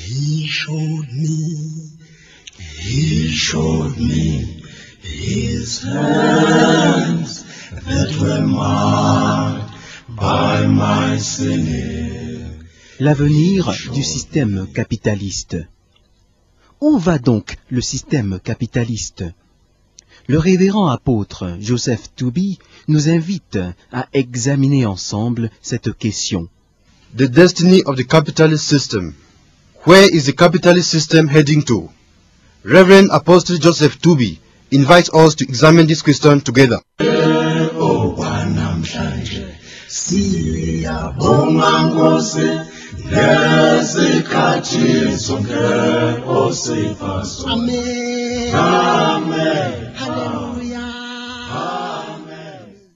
He showed me his hands that were marked by my sin. L'avenir du système capitaliste. Où va donc le système capitaliste? Le révérend apôtre Joseph Tooby nous invite à examiner ensemble cette question. The destiny of the capitalist system. Where is the capitalist system heading to? Reverend Apostle Joseph Tooby invites us to examine this question together.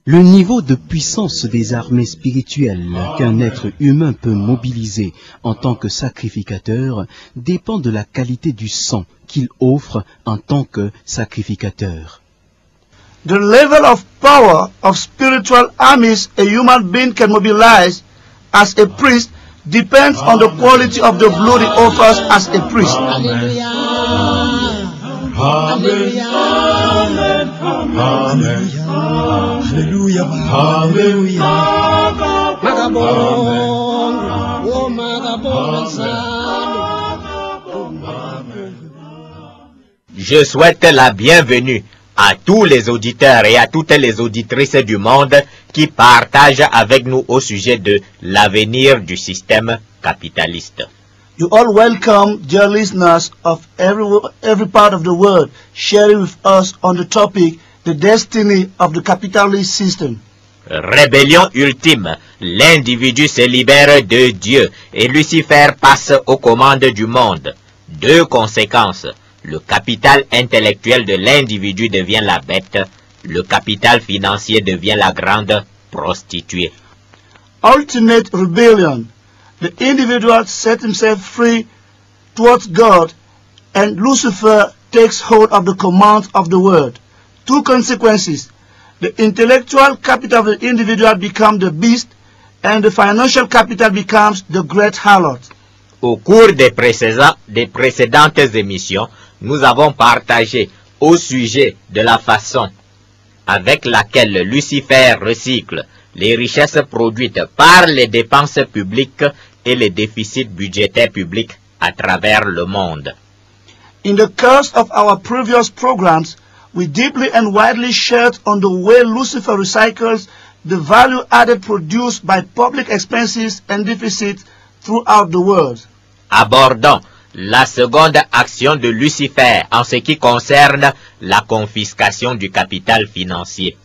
Le niveau de puissance des armées spirituelles qu'un être humain peut mobiliser en tant que sacrificateur dépend de la qualité du sang qu'il offre en tant que sacrificateur. The level of power of spiritual armies a human being can mobilize as a priest depends on the quality of the blood he offers as a priest. Je souhaite la bienvenue à tous les auditeurs et à toutes les auditrices du monde qui partagent avec nous au sujet de l'avenir du système capitaliste. You all welcome, dear listeners of every part of the world, sharing with us on the topic, the destiny of the capitalist system. Rébellion ultime, l'individu se libère de Dieu et Lucifer passe aux commandes du monde. Deux conséquences. Le capital intellectuel de l'individu devient la bête, le capital financier devient la grande prostituée. Ultimate rebellion. The individual set himself free towards God, and Lucifer takes hold of the command of the world. Two consequences. The intellectual capital of the individual becomes the beast, and the financial capital becomes the great harlot. Au cours des précédentes émissions, nous avons partagé au sujet de la façon avec laquelle Lucifer recycle les richesses produites par les dépenses publiques et les déficits budgétaires publics à travers le monde. In the course of our previous programs, we deeply and widely shared on the way Lucifer recycles the value added produced by public expenses and deficits throughout the world. Abordons la seconde action de Lucifer en ce qui concerne la confiscation du capital financier.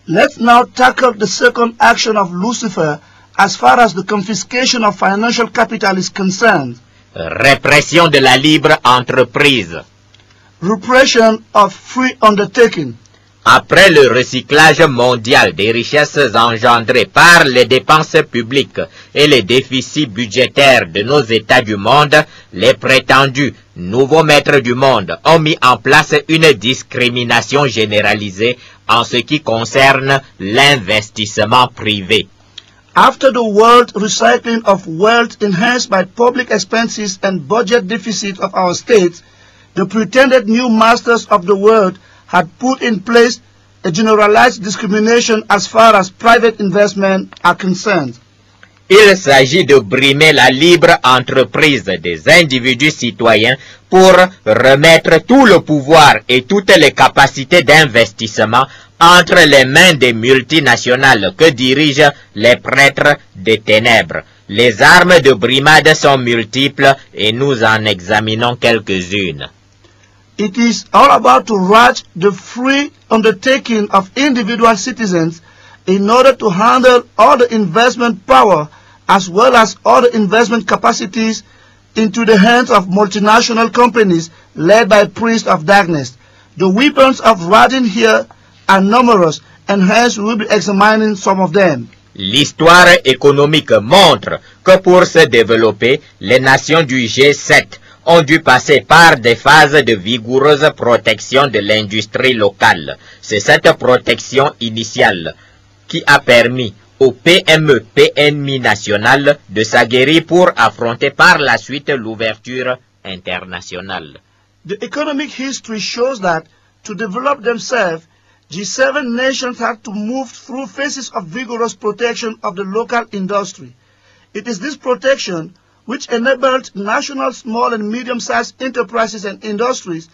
Let's now tackle the second action of Lucifer as far as the confiscation of financial capital is concerned. Répression de la libre entreprise. Repression of free undertaking. Après le recyclage mondial des richesses engendrées par les dépenses publiques et les déficits budgétaires de nos États du monde, les prétendus nouveaux maîtres du monde ont mis en place une discrimination généralisée en ce qui concerne l'investissement privé. After the world recycling of wealth enhanced by public expenses and budget deficit of our states, the pretended new masters of the world had put in place a generalized discrimination as far as private investment are concerned. Il s'agit de brimer la libre entreprise des individus citoyens pour remettre tout le pouvoir et toutes les capacités d'investissement entre les mains des multinationales que dirigent les prêtres des ténèbres. Les armes de brimade sont multiples et nous en examinons quelques-unes. It is all about to rat the free undertaking of individual citizens in order to handle all the investment power as well as all the investment capacities into the hands of multinational companies led by priests of darkness. The weapons of ratting here are numerous, and hence we will be examining some of them. L'histoire économique montre que pour se développer, les nations du G7 ont dû passer par des phases de vigoureuse protection de l'industrie locale. C'est cette protection initiale qui a permis au PME-PMI national de s'aguerrir pour affronter par la suite l'ouverture internationale. The economic history shows that to develop themselves, G7 nations had to move through phases of vigorous protection of the local industry. It is this protection which enabled national small and medium-sized enterprises and industries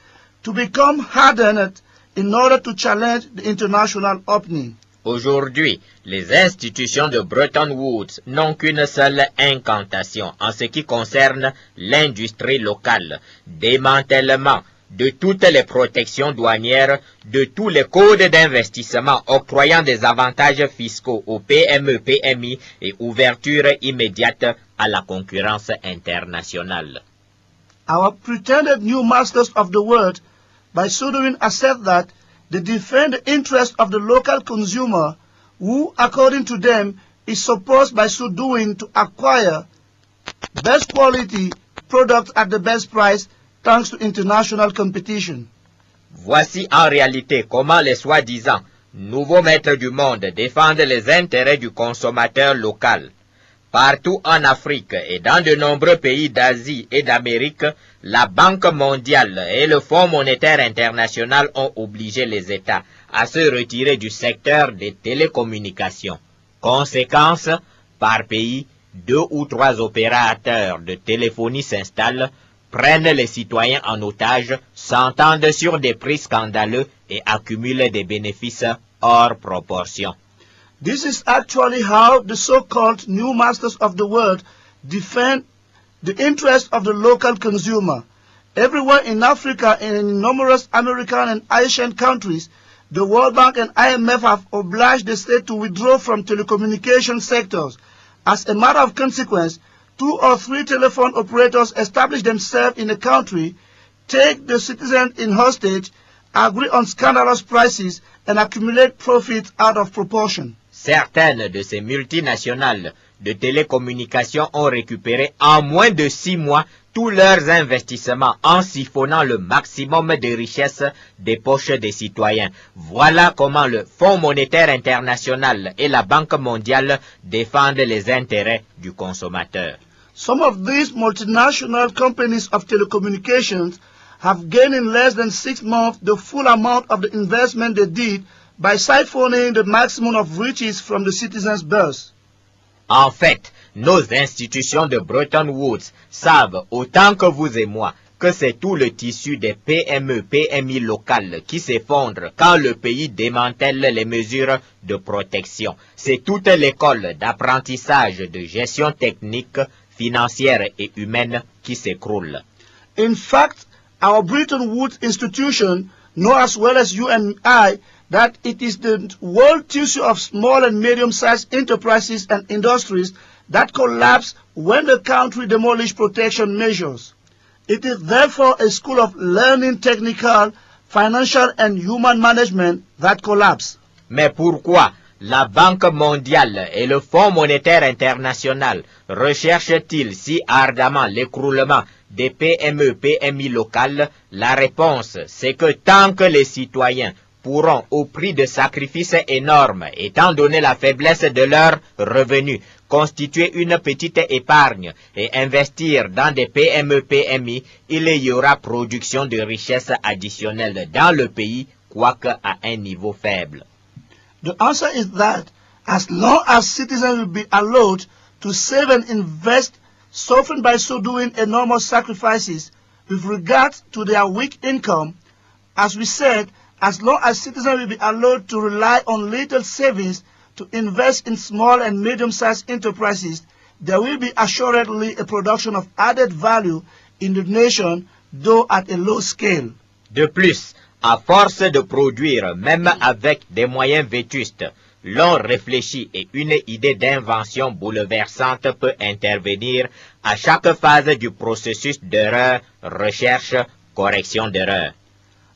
to become hardened in order to challenge the international opening. Aujourd'hui, les institutions de Bretton Woods n'ont qu'une seule incantation en ce qui concerne l'industrie locale, démantèlement de toutes les protections douanières, de tous les codes d'investissement octroyant des avantages fiscaux aux PME-PMI et ouverture immédiate à la concurrence internationale. Our pretended new masters of the world, by so doing, assert that they defend the interest of the local consumer, who, according to them, is supposed by so doing to acquire best quality products at the best price thanks to international competition. Voici en réalité comment les soi-disant nouveaux maîtres du monde défendent les intérêts du consommateur local. Partout en Afrique et dans de nombreux pays d'Asie et d'Amérique, la Banque mondiale et le Fonds monétaire international ont obligé les États à se retirer du secteur des télécommunications. Conséquence, par pays, 2 ou 3 opérateurs de téléphonie s'installent, prennent les citoyens en otage, s'entendent sur des prix scandaleux et accumulent des bénéfices hors proportion. This is actually how the so-called new masters of the world defend the interest of the local consumer. Everywhere in Africa and in numerous American and Asian countries, the World Bank and IMF have obliged the state to withdraw from telecommunication sectors. As a matter of consequence, 2 or 3 telephone operators establish themselves in a country, take the citizens in hostage, agree on scandalous prices, and accumulate profits out of proportion. Certaines de ces multinationales de télécommunications ont récupéré en moins de 6 mois tous leurs investissements en siphonnant le maximum de richesses des poches des citoyens. Voilà comment le Fonds monétaire international et la Banque mondiale défendent les intérêts du consommateur. Some of these multinational companies of telecommunications have gained in less than 6 months the full amount of the investment they did by siphoning the maximum of riches from the citizens' purse. En fait, nos institutions de Bretton Woods savent autant que vous et moi que c'est tout le tissu des PME-PMI locales qui s'effondre quand le pays démantèle les mesures de protection. C'est toute l'école d'apprentissage de gestion technique, financière et humaine qui s'écroule. In fact, our Bretton Woods institution know as well as you and I that it is the world tissue of small and medium-sized enterprises and industries that collapse when the country demolishes protection measures. It is therefore a school of learning technical, financial and human management that collapse. Mais pourquoi la Banque mondiale et le Fonds monétaire international recherchent-ils si ardemment l'écroulement des PME-PMI locales? La réponse, c'est que tant que les citoyens pourront, au prix de sacrifices énormes, étant donné la faiblesse de leurs revenus, constituer une petite épargne et investir dans des PME-PMI, il y aura production de richesses additionnelles dans le pays, quoique à un niveau faible. The answer is that as long as citizens will be allowed to save and invest, suffering by so doing enormous sacrifices with regard to their weak income, as we said, as long as citizens will be allowed to rely on little savings to invest in small and medium-sized enterprises, there will be assuredly a production of added value in the nation, though at a low scale. De plus, à force de produire, même avec des moyens vétustes, l'on réfléchit et une idée d'invention bouleversante peut intervenir à chaque phase du processus d'erreur, recherche, correction d'erreur.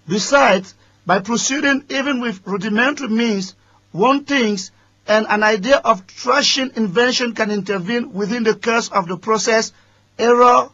Besides, by proceeding even with rudimentary means, one thinks, and an idea of trashing invention can intervene within the course of the process, error,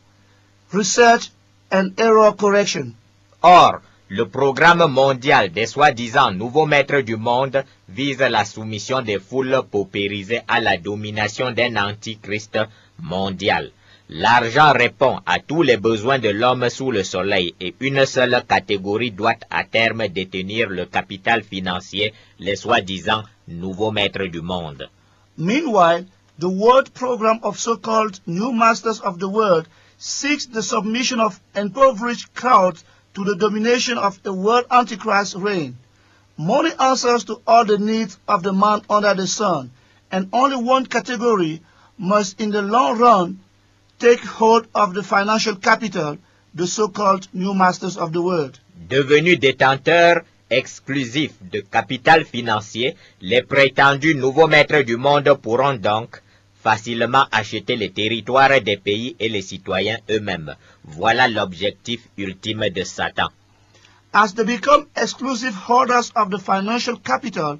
research, and error correction. Or, Le programme mondial des soi-disant nouveaux maîtres du monde vise la soumission des foules paupérisées à la domination d'un antichrist mondial. L'argent répond à tous les besoins de l'homme sous le soleil et une seule catégorie doit à terme détenir le capital financier, les soi-disant nouveaux maîtres du monde. Meanwhile, the world program of so-called new masters of the world seeks the submission of impoverished crowds to the domination of the world Antichrist reign. Money answers to all the needs of the man under the sun, and only one category must in the long run take hold of the financial capital, the so-called new masters of the world. Devenus détenteurs exclusifs de capital financier, les prétendus nouveaux maîtres du monde pourront donc facilement acheter les territoires des pays et les citoyens eux-mêmes. Voilà l'objectif ultime de Satan. As they become exclusive holders of the financial capital,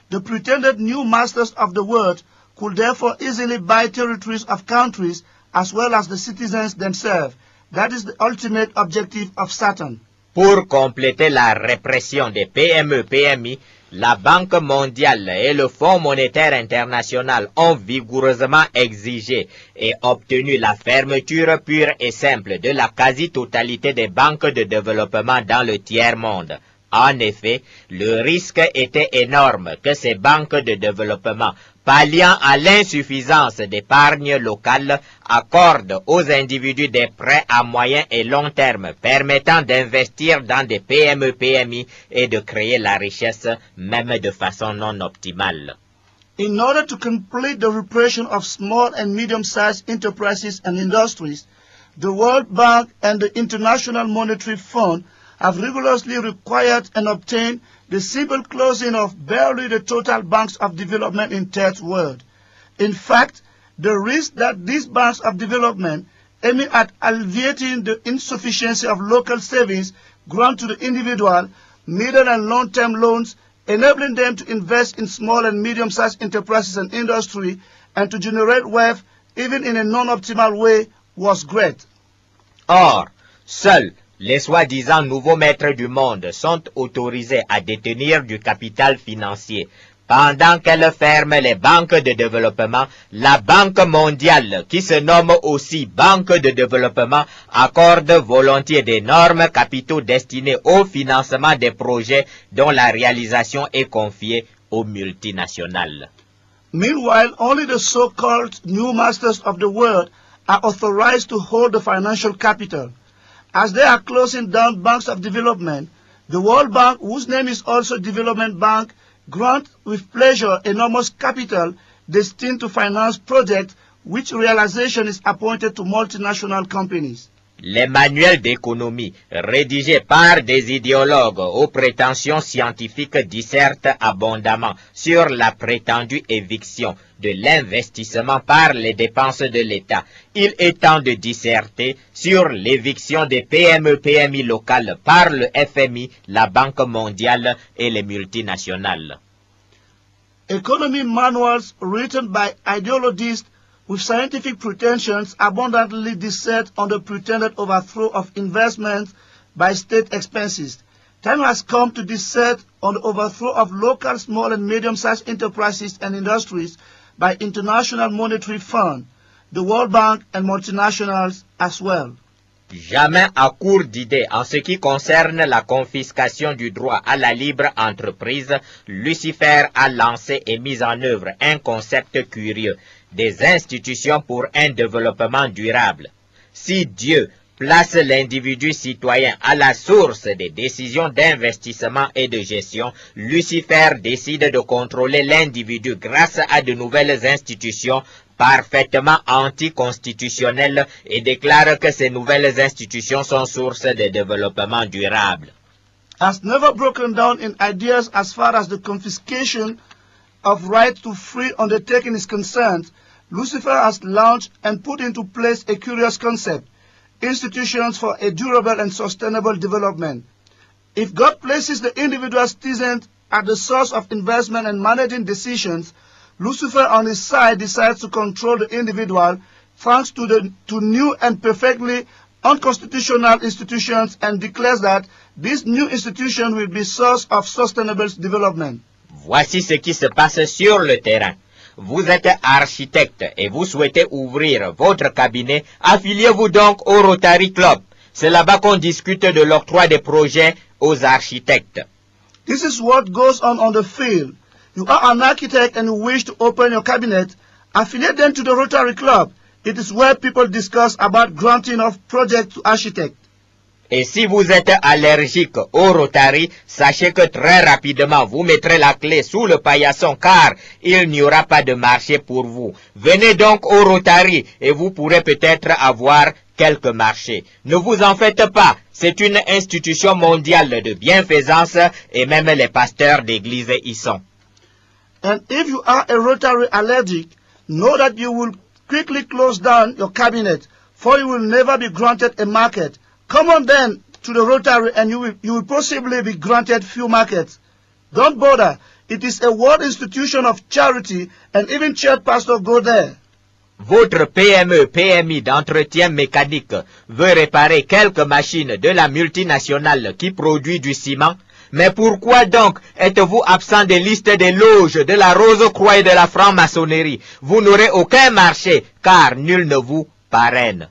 the pretended new masters of the world could therefore easily buy territories of countries as well as the citizens themselves. That is the ultimate objective of Satan. Pour compléter la répression des PME-PMI, la Banque mondiale et le Fonds monétaire international ont vigoureusement exigé et obtenu la fermeture pure et simple de la quasi-totalité des banques de développement dans le tiers-monde. En effet, le risque était énorme que ces banques de développement, palliant à l'insuffisance d'épargne locale, accordent aux individus des prêts à moyen et long terme permettant d'investir dans des PME-PMI et de créer la richesse même de façon non optimale. In order to complete the repression of small and medium-sized enterprises and industries, the World Bank and the International Monetary Fund have rigorously required and obtained the simple closing of barely the total banks of development in third world. In fact, the risk that these banks of development, aiming at alleviating the insufficiency of local savings, grant to the individual middle and long-term loans, enabling them to invest in small and medium-sized enterprises and industry and to generate wealth even in a non-optimal way, was great. Or, seuls les soi-disant nouveaux maîtres du monde sont autorisés à détenir du capital financier. Pendant qu'elle ferme les banques de développement, la Banque mondiale, qui se nomme aussi Banque de développement, accorde volontiers d'énormes capitaux destinés au financement des projets dont la réalisation est confiée aux multinationales. Meanwhile, only the so-called new masters of the world are authorized to hold the financial capital. As they are closing down banks of development, the World Bank, whose name is also Development Bank, grant with pleasure enormous capital destined to finance projects which realization is appointed to multinational companies. Les manuels d'économie rédigés par des idéologues aux prétentions scientifiques dissertent abondamment sur la prétendue éviction de l'investissement par les dépenses de l'État. Il est temps de disserter sur l'éviction des PME-PMI locales par le FMI, la Banque mondiale et les multinationales. Economy manuals written by ideologists with scientific pretensions abundantly dissert on the pretended overthrow of investments by state expenses. Time has come to dissert on the overthrow of local small and medium-sized enterprises and industries by International Monetary Fund, the World Bank and multinationals as well. Jamais à court d'idées en ce qui concerne la confiscation du droit à la libre entreprise, Lucifer a lancé et mis en œuvre un concept curieux, des institutions pour un développement durable. Si Dieu place l'individu citoyen à la source des décisions d'investissement et de gestion, Lucifer décide de contrôler l'individu grâce à de nouvelles institutions parfaitement anticonstitutionnelles et déclare que ces nouvelles institutions sont source de développement durable. Has never broken down in ideas as far as the confiscation of right to free undertaking is concerned, Lucifer has launched and put into place a curious concept, institutions for a durable and sustainable development. If God places the individual citizen at the source of investment and managing decisions, Lucifer on his side decides to control the individual thanks to new and perfectly unconstitutional institutions and declares that this new institution will be source of sustainable development. Voici ce qui se passe sur le terrain. Vous êtes architecte et vous souhaitez ouvrir votre cabinet. Affiliez-vous donc au Rotary Club. C'est là-bas qu'on discute de l'octroi des projets aux architectes. This is what goes on the field. You are an architect and you wish to open your cabinet. Affiliate them to the Rotary Club. It is where people discuss about granting of projects to architects. Et si vous êtes allergique au Rotary, sachez que très rapidement vous mettrez la clé sous le paillasson car il n'y aura pas de marché pour vous. Venez donc au Rotary et vous pourrez peut-être avoir quelques marchés. Ne vous en faites pas, c'est une institution mondiale de bienfaisance et même les pasteurs d'église y sont. And if you are a Rotary allergic, know that you will quickly close down your cabinet, for you will never be granted a market. Come on then to the Rotary and you will possibly be granted few markets. Don't bother. It is a world institution of charity and even church pastors go there. Votre PME, PMI d'entretien mécanique veut réparer quelques machines de la multinationale qui produit du ciment. Mais pourquoi donc êtes-vous absent des listes des loges de la Rose-Croix et de la franc-maçonnerie? Vous n'aurez aucun marché car nul ne vous parraine.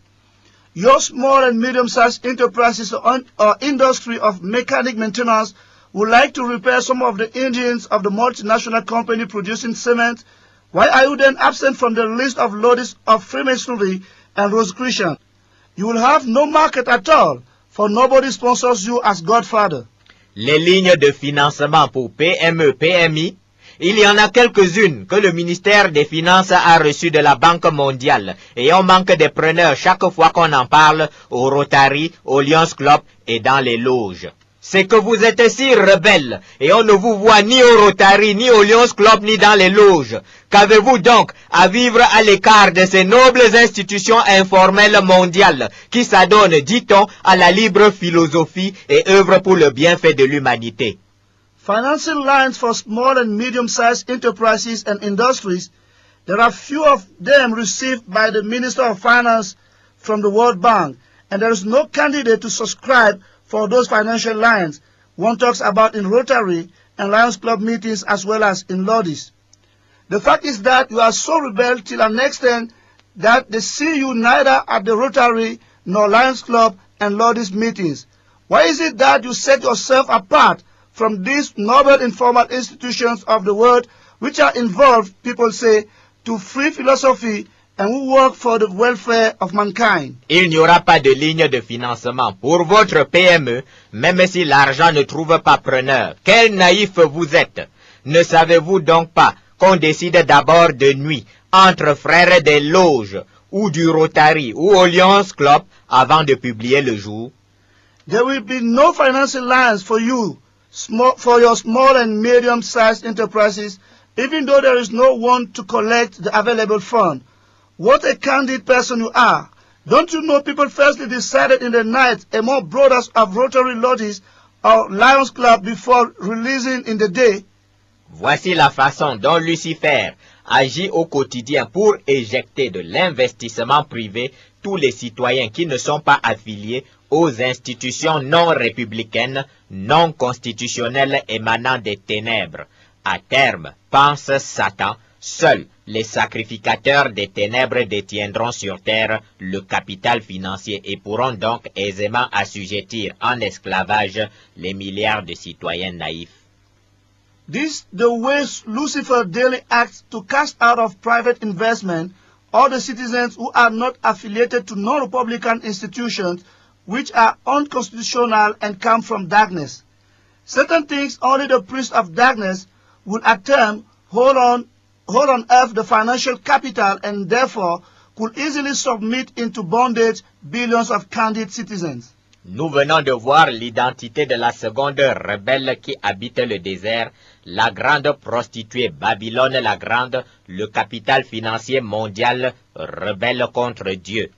Your small and medium-sized enterprises or industry of mechanic maintenance would like to repair some of the engines of the multinational company producing cement. Why are you then absent from the list of lodges of Freemasonry and Rosicrucian? You will have no market at all, for nobody sponsors you as Godfather. Les lignes de financement pour PME, PMI, il y en a quelques-unes que le ministère des Finances a reçues de la Banque mondiale et on manque des preneurs chaque fois qu'on en parle au Rotary, au Lions Club et dans les loges. C'est que vous êtes si rebelle et on ne vous voit ni au Rotary, ni au Lions Club, ni dans les loges. Qu'avez-vous donc à vivre à l'écart de ces nobles institutions informelles mondiales qui s'adonnent, dit-on, à la libre philosophie et œuvrent pour le bienfait de l'humanité? Financing lines for small and medium-sized enterprises and industries, there are few of them received by the Minister of Finance from the World Bank, and there is no candidate to subscribe for those financial lines one talks about in Rotary and Lions Club meetings as well as in Lodges. The fact is that you are so rebel till an extent that they see you neither at the Rotary nor Lions Club and Lodges meetings. Why is it that you set yourself apart from these noble informal institutions of the world which are involved, people say, to free philosophy and who work for the welfare of mankind? Il n'y aura pas de ligne de financement pour votre PME, même si l'argent ne trouve pas preneur. Quel naïf vous êtes! Ne savez-vous donc pas qu'on décide d'abord de nuit entre frères des loges ou du Rotary ou au Lions Club avant de publier le jour? There will be no financial lines for you, for your small and medium-sized enterprises, even though there is no one to collect the available fund. What a candid person you are. Don't you know people firstly decided in the night among brothers of Rotary Lodges or Lions Club before releasing in the day? Voici la façon dont Lucifer agit au quotidien pour éjecter de l'investissement privé tous les citoyens qui ne sont pas affiliés aux institutions non républicaines, non constitutionnelles émanant des ténèbres. À terme, pense Satan, seuls les sacrificateurs des ténèbres détiendront sur terre le capital financier et pourront donc aisément assujettir en esclavage les milliards de citoyens naïfs. This the ways Lucifer daily acts to cast out of private investment all the citizens who are not affiliated to non-republican institutions which are unconstitutional and come from darkness. Certain things only the priest of darkness would at term hold on earth the financial capital and therefore could easily submit into bondage billions of candid citizens. Nous venons de voir l'identité de la seconde rebelle qui habite le désert, la grande prostituée Babylone la Grande, le capital financier mondial rebelle contre Dieu.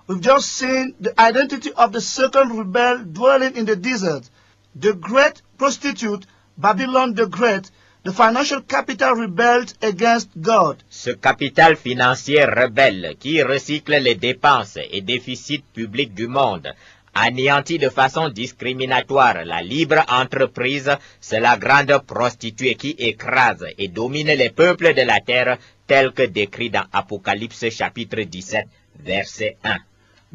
We've just seen the identity of the second rebel dwelling in the desert, the great prostitute Babylon the Great, the financial capital rebelled against God. Ce capital financier rebelle qui recycle les dépenses et déficits publics du monde, anéantit de façon discriminatoire la libre entreprise, c'est la grande prostituée qui écrase et domine les peuples de la terre tel que décrit dans Apocalypse chapitre 17, verset 1.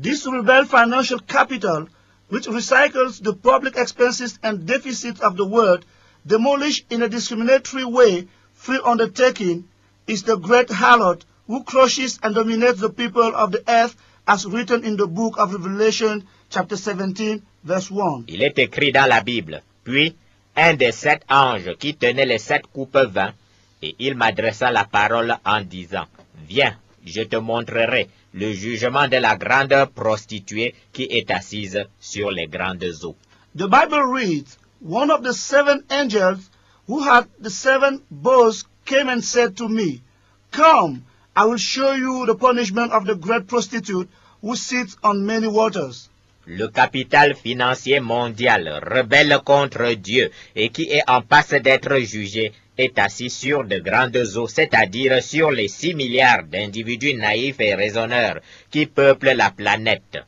This rebel financial capital, which recycles the public expenses and deficits of the world, demolished in a discriminatory way, free undertaking, is the great harlot who crushes and dominates the people of the earth as written in the book of Revelation chapter 17, verse 1. Il est écrit dans la Bible, puis un des 7 anges qui tenait les 7 coupes vint, et il m'adressa la parole en disant, viens, je te montrerai le jugement de la grande prostituée qui est assise sur les grandes eaux. The Bible reads, one of the 7 angels who had the 7 bowls came and said to me, come, I will show you the punishment of the great prostitute who sits on many waters. Le capital financier mondial, rebelle contre Dieu et qui est en passe d'être jugé, est assis sur de grandes eaux, c'est-à-dire sur les 6 milliards d'individus naïfs et raisonneurs qui peuplent la planète.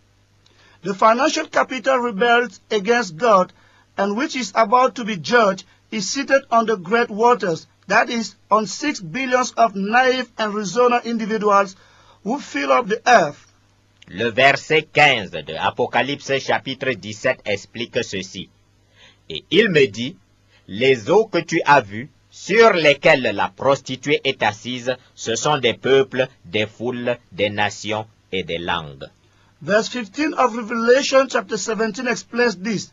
The financial capital rebelled against God and which is about to be judged is seated on the great waters, that is, on 6 billions of naive and reasonable individuals who fill up the earth. Le verset 15 de Apocalypse chapitre 17 explique ceci. Et il me dit, les eaux que tu as vues, sur lesquelles la prostituée est assise, ce sont des peuples, des foules, des nations et des langues. Verse 15 of Revelation chapter 17 explains this.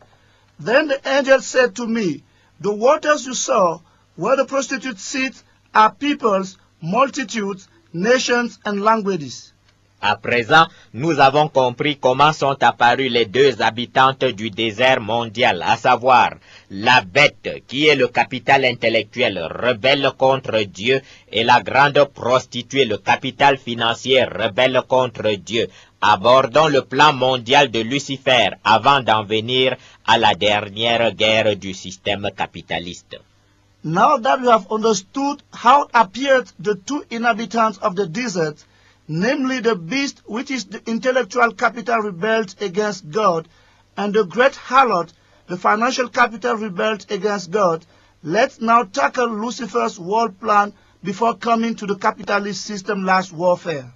Then the angel said to me, the waters you saw, where the prostitute sits, are peoples, multitudes, nations, and languages. À présent, nous avons compris comment sont apparues les 2 habitantes du désert mondial, à savoir la bête qui est le capital intellectuel rebelle contre Dieu et la grande prostituée, le capital financier rebelle contre Dieu, abordant le plan mondial de Lucifer avant d'en venir à la dernière guerre du système capitaliste. Now that we have understood how appeared the 2 inhabitants of the desert, namely the beast which is the intellectual capital rebelled against God, and the great harlot, the financial capital rebelled against God, let's now tackle Lucifer's world plan before coming to the capitalist system last warfare.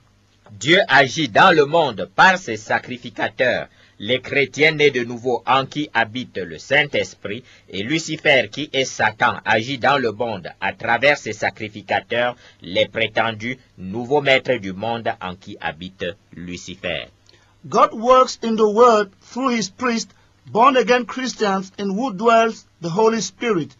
Dieu agit dans le monde par ses sacrificateurs, les chrétiens nés de nouveau en qui habite le Saint-Esprit, et Lucifer qui est Satan agit dans le monde à travers ses sacrificateurs, les prétendus nouveaux maîtres du monde en qui habite Lucifer. God works in the world through his priests, born-again Christians in who dwells the Holy Spirit,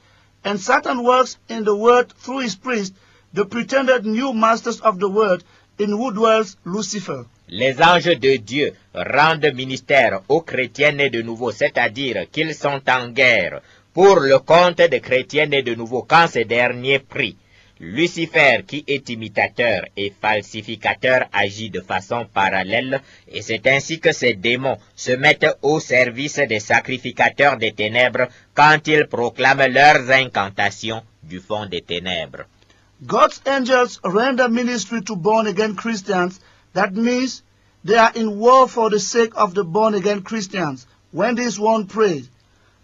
and Satan works in the world through his priests, the pretended new masters of the world, in who dwells Lucifer. Les anges de Dieu rendent ministère aux chrétiens nés de nouveau, c'est-à-dire qu'ils sont en guerre pour le compte des chrétiens nés de nouveau quand ces derniers prient. Lucifer, qui est imitateur et falsificateur, agit de façon parallèle, et c'est ainsi que ces démons se mettent au service des sacrificateurs des ténèbres quand ils proclament leurs incantations du fond des ténèbres. God's angels render ministry to born-again Christians. That means they are in war for the sake of the born-again Christians when this one prays.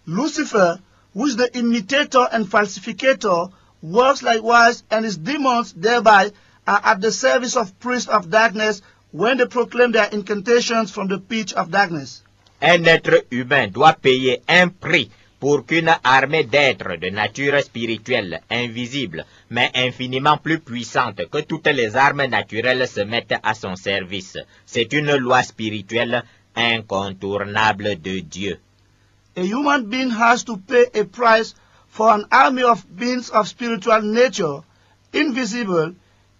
Lucifer, who is the imitator and falsificator, works likewise, and his demons thereby are at the service of priests of darkness when they proclaim their incantations from the pitch of darkness. Un être humain doit payer un prix pour qu'une armée d'êtres de nature spirituelle, invisible, mais infiniment plus puissante que toutes les armes naturelles se mette à son service. C'est une loi spirituelle incontournable de Dieu. A human being has to pay a price for an army of beings of spiritual nature, invisible,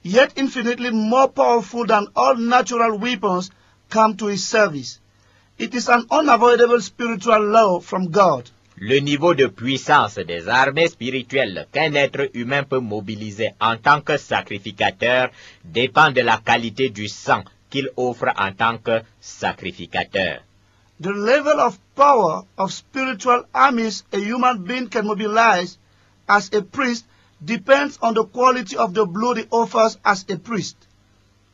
yet infinitely more powerful than all natural weapons, come to his service. It is an unavoidable spiritual law from God. Le niveau de puissance des armées spirituelles qu'un être humain peut mobiliser en tant que sacrificateur dépend de la qualité du sang qu'il offre en tant que sacrificateur. The level of power of spiritual armies a human being can mobilize as a priest depends on the quality of the blood he offers as a priest.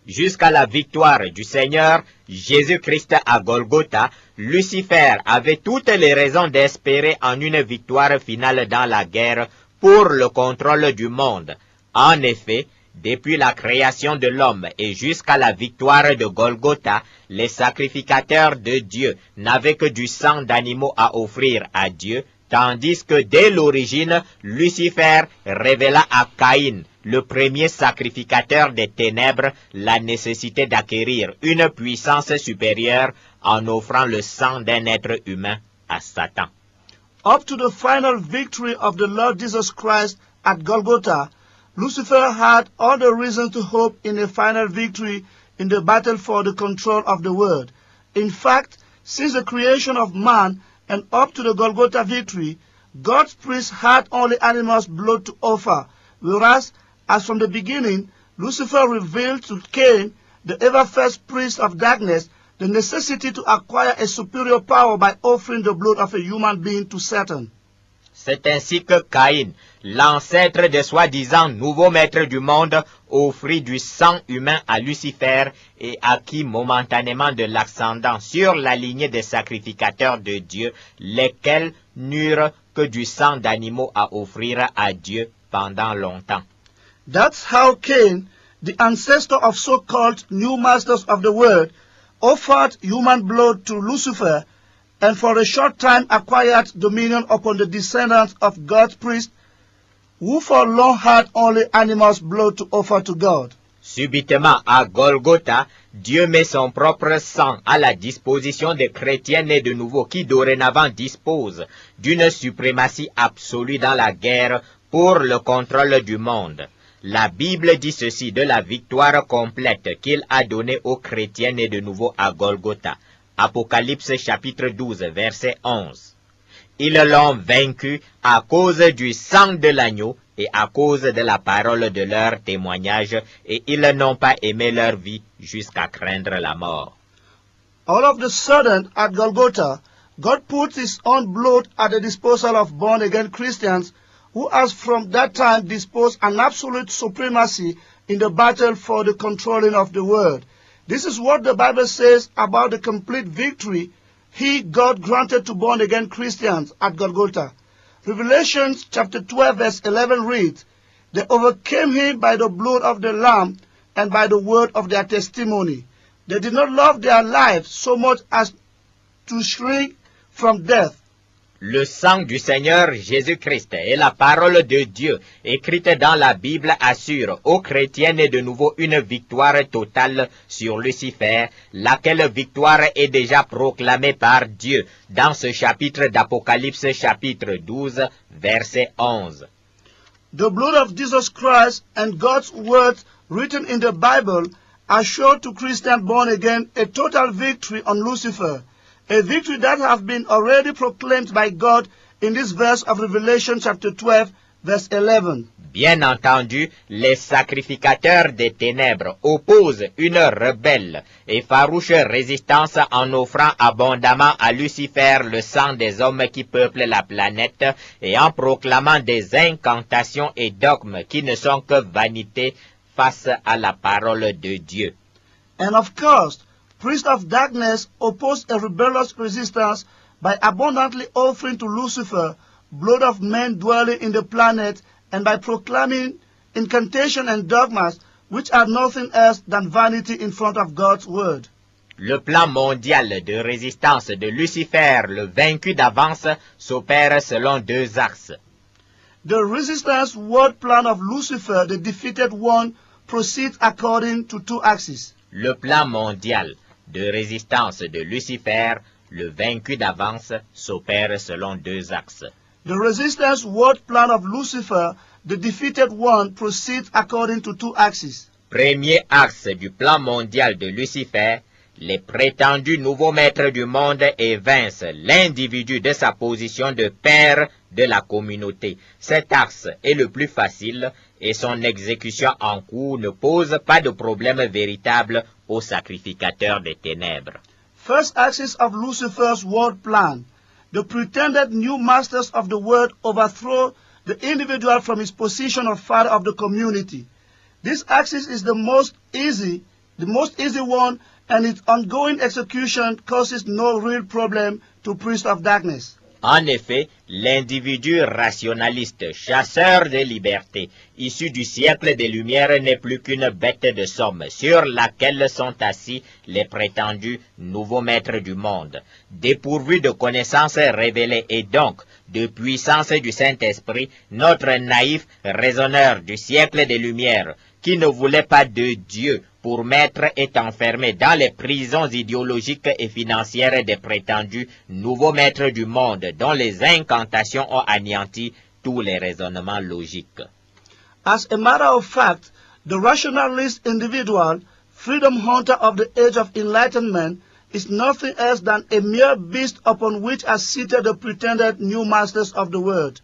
Jusqu'à la victoire du Seigneur Jésus-Christ à Golgotha, Lucifer avait toutes les raisons d'espérer en une victoire finale dans la guerre pour le contrôle du monde. En effet, depuis la création de l'homme et jusqu'à la victoire de Golgotha, les sacrificateurs de Dieu n'avaient que du sang d'animaux à offrir à Dieu, tandis que dès l'origine, Lucifer révéla à Caïn, le premier sacrificateur des ténèbres, la nécessité d'acquérir une puissance supérieure en offrant le sang d'un être humain à Satan. Up to the final victory of the Lord Jesus Christ at Golgotha, Lucifer had all the reason to hope in a final victory in the battle for the control of the world. In fact, since the creation of man and up to the Golgotha victory, God's priests had only animals' blood to offer, whereas, as from the beginning, Lucifer revealed to Cain, the ever-first priest of darkness, the necessity to acquire a superior power by offering the blood of a human being to Satan. C'est ainsi que Caïn, l'ancêtre des soi-disant nouveaux maîtres du monde, offrit du sang humain à Lucifer et acquit momentanément de l'ascendant sur la lignée des sacrificateurs de Dieu, lesquels n'eurent que du sang d'animaux à offrir à Dieu pendant longtemps. That's how Cain, the ancestor of so-called new masters of the world, offered human blood to Lucifer, and for a short time acquired dominion upon the descendants of God's priests, who for long had only animals' blood to offer to God. Subitement, à Golgotha, Dieu met son propre sang à la disposition des chrétiens nés de nouveau qui dorénavant disposent d'une suprématie absolue dans la guerre pour le contrôle du monde. La Bible dit ceci de la victoire complète qu'il a donnée aux chrétiens nés de nouveau à Golgotha. Apocalypse chapitre 12, verset 11. Ils l'ont vaincu à cause du sang de l'agneau et à cause de la parole de leur témoignage, et ils n'ont pas aimé leur vie jusqu'à craindre la mort. All of the sudden, at Golgotha, God put his own blood at the disposal of born-again Christians who has from that time disposed an absolute supremacy in the battle for the controlling of the world. This is what the Bible says about the complete victory God granted to born-again Christians at Golgotha. Revelation chapter 12 verse 11 reads, "They overcame him by the blood of the Lamb and by the word of their testimony. They did not love their lives so much as to shrink from death." Le sang du Seigneur Jésus-Christ et la parole de Dieu écrite dans la Bible assure aux chrétiens nés de nouveau une victoire totale sur Lucifer, laquelle victoire est déjà proclamée par Dieu dans ce chapitre d'Apocalypse chapitre 12, verset 11. The blood of Jesus Christ and God's words written in the Bible assure to Christians born again a total victory on Lucifer. A victory that has been already proclaimed by God in this verse of Revelation chapter 12, verse 11. Bien entendu, les sacrificateurs des ténèbres opposent une rebelle et farouche résistance en offrant abondamment à Lucifer le sang des hommes qui peuplent la planète et en proclamant des incantations et dogmes qui ne sont que vanité face à la parole de Dieu. And of course, priests of darkness opposed a rebellious resistance by abundantly offering to Lucifer blood of men dwelling in the planet and by proclaiming incantation and dogmas which are nothing else than vanity in front of God's word. Le plan mondial de résistance de Lucifer, le vaincu d'avance, s'opère selon deux axes. The resistance word plan of Lucifer, the defeated one, proceeds according to two axes. Le plan mondial de résistance de Lucifer, le vaincu d'avance, s'opère selon deux axes. The resistance word plan of Lucifer, the defeated one, proceeds according to two axes. Premier axe du plan mondial de Lucifer, les prétendus nouveaux maîtres du monde évincent l'individu de sa position de père de la communauté. Cet axe est le plus facile et son exécution en cours ne pose pas de problème véritable aux sacrificateurs des ténèbres. First axis of Lucifer's world plan. The pretended new masters of the world overthrow the individual from his position of father of the community. This axis is the most easy one, and its ongoing execution causes no real problem to priests of darkness. En effet, l'individu rationaliste, chasseur de liberté, issu du siècle des Lumières, n'est plus qu'une bête de somme sur laquelle sont assis les prétendus nouveaux maîtres du monde, dépourvus de connaissances révélées et donc de puissance du Saint-Esprit, notre naïf raisonneur du siècle des Lumières, qui ne voulait pas de Dieu pour maître, est enfermé dans les prisons idéologiques et financières des prétendus nouveaux maîtres du monde, dont les incantations ont anéanti tous les raisonnements logiques. As a matter of fact, the rationalist individual, freedom hunter of the age of enlightenment, is nothing else than a mere beast upon which are seated the pretended new masters of the world.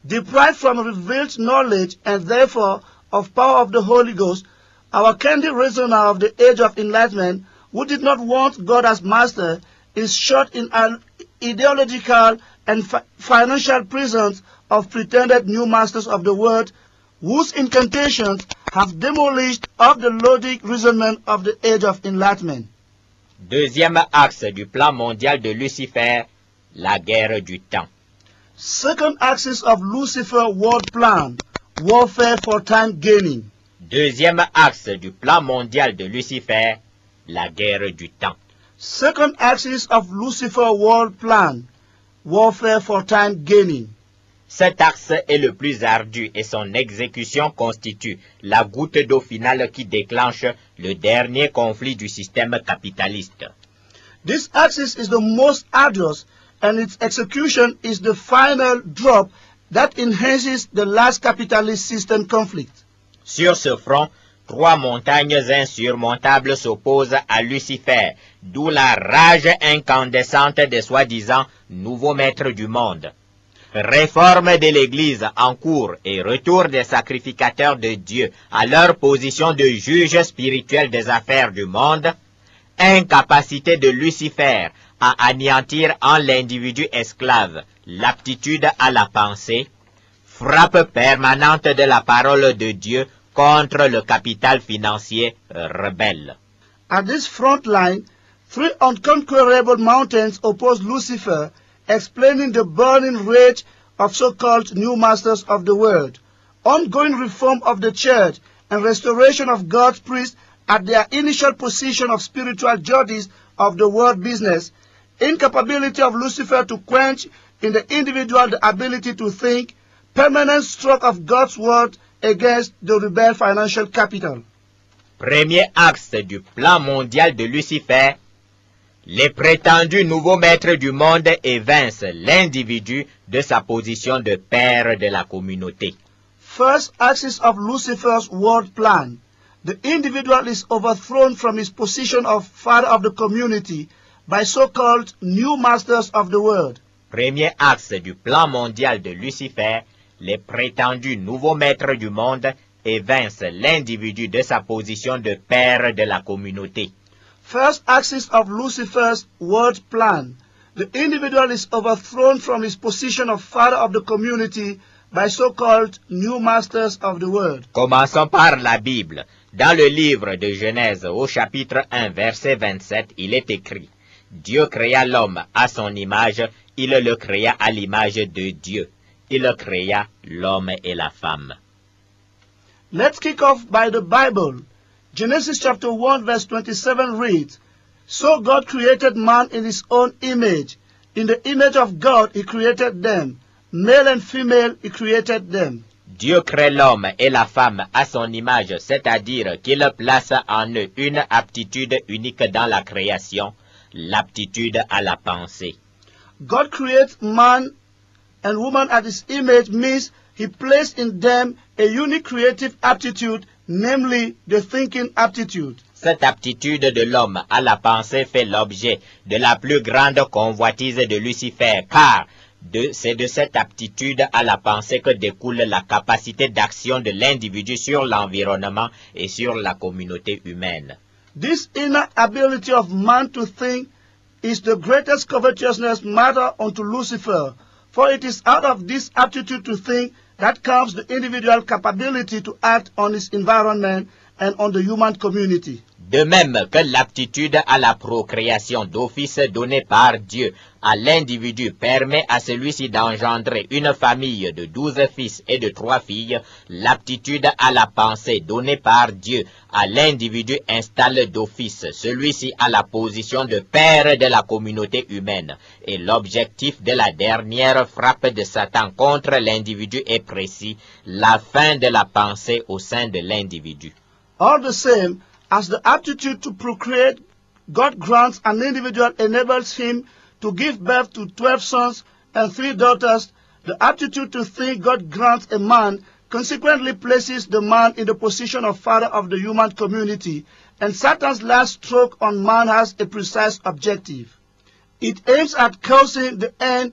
Deprived from revealed knowledge and therefore of power of the Holy Ghost, our candid reasoner of the age of enlightenment, who did not want God as master, is shut in an ideological and financial prisons of pretended new masters of the world, whose incantations have demolished all the logic reasoning of the age of enlightenment. Deuxième axe du plan mondial de Lucifer, la guerre du temps. Second axis of Lucifer world plan, warfare for time gaining. Deuxième axe du plan mondial de Lucifer, la guerre du temps. Second axis of Lucifer world plan, warfare for time gaining. Cet axe est le plus ardu et son exécution constitue la goutte d'eau finale qui déclenche le dernier conflit du système capitaliste. This axis is the most arduous, and its execution is the final drop that enhances the last capitalist system conflict. Sur ce front, trois montagnes insurmontables s'opposent à Lucifer, d'où la rage incandescente des soi-disant nouveaux maîtres du monde. Réforme de l'Église en cours et retour des sacrificateurs de Dieu à leur position de juge spirituel des affaires du monde, incapacité de Lucifer à anéantir en l'individu esclave l'aptitude à la pensée, frappe permanente de la parole de Dieu contre le capital financier rebelle. At this front line, three unconquerable mountains oppose Lucifer, explaining the burning rage of so-called new masters of the world, ongoing reform of the church, and restoration of God's priests at their initial position of spiritual judges of the world business, incapability of Lucifer to quench in the individual the ability to think, permanent stroke of God's word against the rebel financial capital. Premier axe du plan mondial de Lucifer, les prétendus nouveaux maîtres du monde évincent l'individu de sa position de père de la communauté. First axis of Lucifer's world plan. The individual is overthrown from his position of father of the community by so-called new masters of the world. Premier axe du plan mondial de Lucifer, les prétendus nouveaux maîtres du monde évincent l'individu de sa position de père de la communauté. First axis of Lucifer's world plan. The individual is overthrown from his position of father of the community by so-called new masters of the world. Commençons par la Bible. Dans le livre de Genèse au chapitre 1 verset 27, il est écrit: Dieu créa l'homme à son image, il le créa à l'image de Dieu. Il créa l'homme et la femme. Let's kick off by the Bible. Genesis chapter 1 verse 27 reads, So God created man in his own image. In the image of God he created them. Male and female he created them. Dieu crée l'homme et la femme à son image, c'est-à-dire qu'il place en eux une aptitude unique dans la création, l'aptitude à la pensée. God creates man and woman at his image means he placed in them a unique creative aptitude, namely the thinking aptitude. Cette aptitude de l'homme à la pensée fait l'objet de la plus grande convoitise de Lucifer, car c'est de cette aptitude à la pensée que découle la capacité d'action de l'individu sur l'environnement et sur la communauté humaine. This inner ability of man to think is the greatest covetousness matter unto Lucifer, for it is out of this aptitude to think that curbs the individual capability to act on his environment and on the human community. De même que l'aptitude à la procréation d'office donnée par Dieu à l'individu permet à celui-ci d'engendrer une famille de 12 fils et de 3 filles, l'aptitude à la pensée donnée par Dieu à l'individu installe d'office celui-ci à la position de père de la communauté humaine. Et l'objectif de la dernière frappe de Satan contre l'individu est précis, la fin de la pensée au sein de l'individu. All the same, as the aptitude to procreate God grants an individual enables him to give birth to 12 sons and 3 daughters, the aptitude to think God grants a man consequently places the man in the position of father of the human community, and Satan's last stroke on man has a precise objective. It aims at causing the end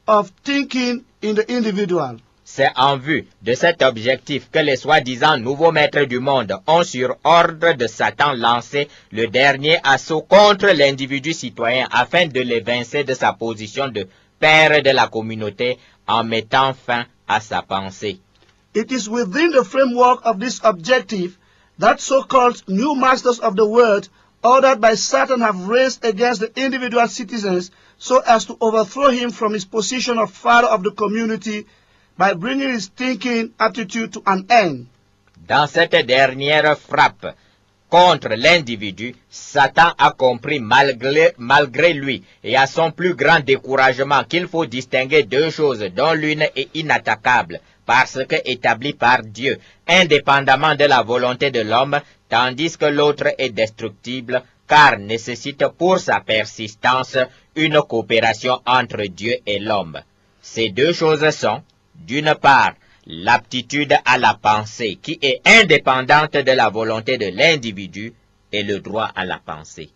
of thinking in the individual. C'est en vue de cet objectif que les soi-disant nouveaux maîtres du monde ont sur ordre de Satan lancé le dernier assaut contre l'individu citoyen afin de l'évincer de sa position de père de la communauté en mettant fin à sa pensée. It is within the framework of this objective that so-called new masters of the world ordered by Satan have raised against the individual citizens so as to overthrow him from his position of father of the community by bringing his thinking aptitude to an end. Dans cette dernière frappe contre l'individu, Satan a compris malgré lui et à son plus grand découragement qu'il faut distinguer deux choses dont l'une est inattaquable parce que établie par Dieu, indépendamment de la volonté de l'homme, tandis que l'autre est destructible car nécessite pour sa persistance une coopération entre Dieu et l'homme. Ces deux choses sont, d'une part, l'aptitude à la pensée qui est indépendante de la volonté de l'individu et le droit à la pensée.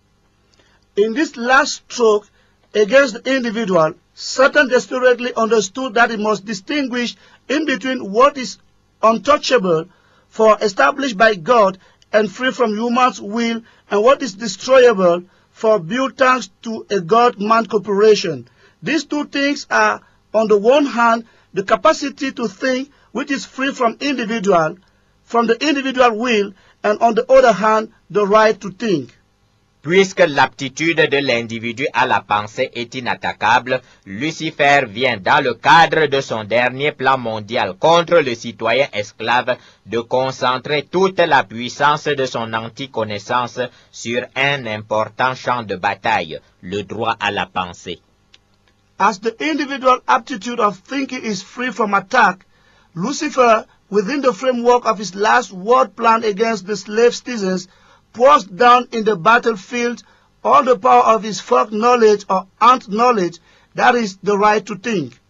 In this last stroke against the individual, Satan desperately understood that he must distinguish in between what is untouchable, for established by God and free from human's will, and what is destroyable, for built thanks to a God-man cooperation. These two things are, on the one hand, the capacity to think, which is free from the individual will, and on the other hand, the right to think. Puisque l'aptitude de l'individu à la pensée est inattaquable, Lucifer vient dans le cadre de son dernier plan mondial contre le citoyen esclave de concentrer toute la puissance de son anti-connaissance sur un important champ de bataille, le droit à la pensée. As the individual aptitude of thinking is free from attack, Lucifer, within the framework of his last world plan against the slave citizens, pours down in the battlefield all the power of his folk knowledge or ant knowledge, that is, the right to think.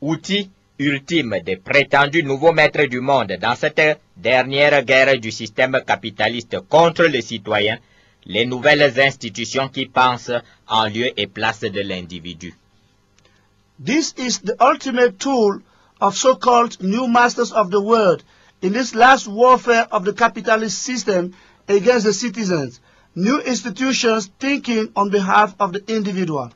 Outil ultime des prétendus nouveaux maîtres du monde dans cette dernière guerre du système capitaliste contre les citoyens, les nouvelles institutions qui pensent en lieu et place de l'individu. This is the ultimate tool of so-called new masters of the world in this last warfare of the capitalist system against the citizens, new institutions thinking on behalf of the individual.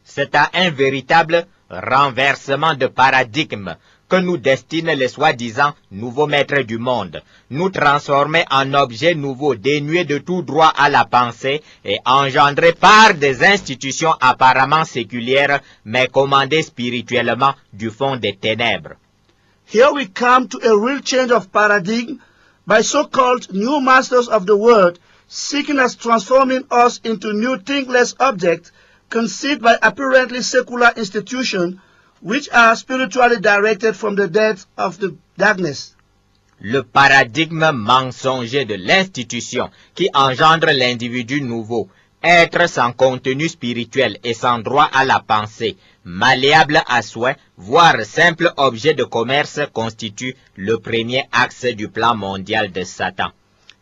C'est à un véritable renversement de paradigme que nous destinent les soi-disant nouveaux maîtres du monde, nous transformer en objets nouveaux dénués de tout droit à la pensée et engendrés par des institutions apparemment séculières mais commandées spirituellement du fond des ténèbres. Here we come to a real change of paradigm by so-called new masters of the world, seeking as transforming us into new thinkless objects conceived by apparently secular institutions which are spiritually directed from the depths of the darkness. Le paradigme mensonger de l'institution qui engendre l'individu nouveau, être sans contenu spirituel et sans droit à la pensée, malléable à souhait, voire simple objet de commerce constitue le premier axe du plan mondial de Satan.